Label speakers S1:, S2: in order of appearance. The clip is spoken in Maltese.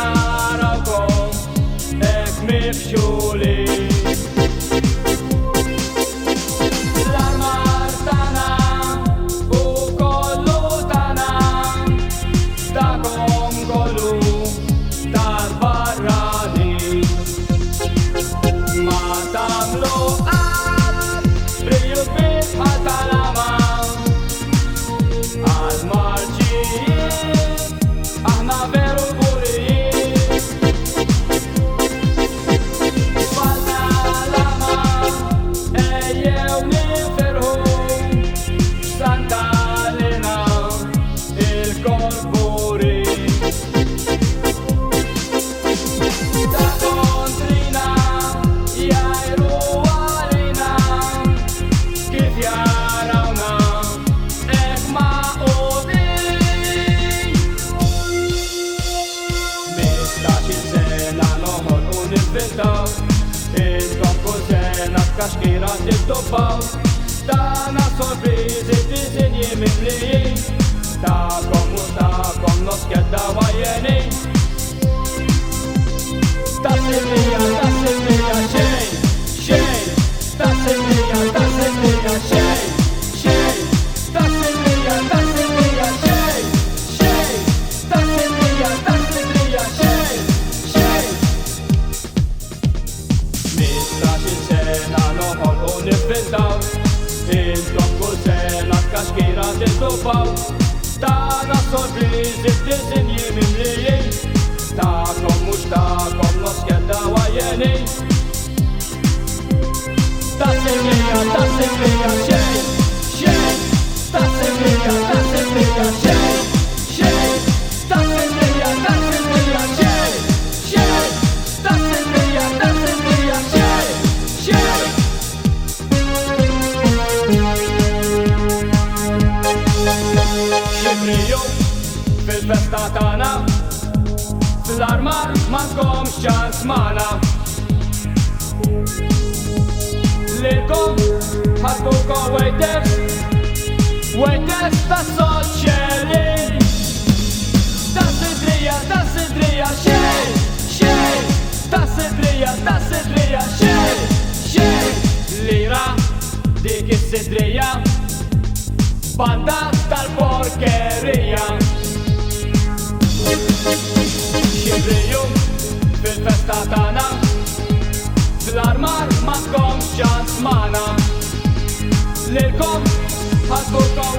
S1: narawkom ek mifxuli. L-armar tana u kollu tana takom kollu tal-barrani ma tamlu qalb brilju kbir bħal tal-ama għal-marġijiet aħna veru burijin tfalna l-ama ejjew nifirħu x'tantalina il-korpuri ta' kontrina jajru għalina kif jarawna ek maqudin. 15-il sena noħol u nivvintaw intom kull sena f'kaxkira tittopaw tana sorpriżi diżinji mimlijin ta'kom u ta'kom noskedda wajjenin. Tas-simija xejn, xejn, tas-simija xejn, xejn, tas-simija xejn, xejn, tas-simija xejn, xejn. 15-il sena noħol u nivvintaw intom kull sena f'kaxkira tittopaw tana sorpriżi f'diżinji mimlijin ta'kom mhux ta'kom noskedda wajjenin. Tas-simija xejn, xejn, tas-simija xejn, xejn, tas-simija xejn, xejn, tas-simija xejn, xejn. Xibriju fil-festa tagħna fl-armar ma tkomx ċans magħna lilkom ħadbukom wejtef tas-soċċelin. Tas-sidrija xejn, xejn, tas-sidrija xejn, xejn. Lira dik is-sidrija banda tal-porkerija. Xibriju fil-festa tagħna fl-armar ma tkomx ċans magħna lilkom ħadbukom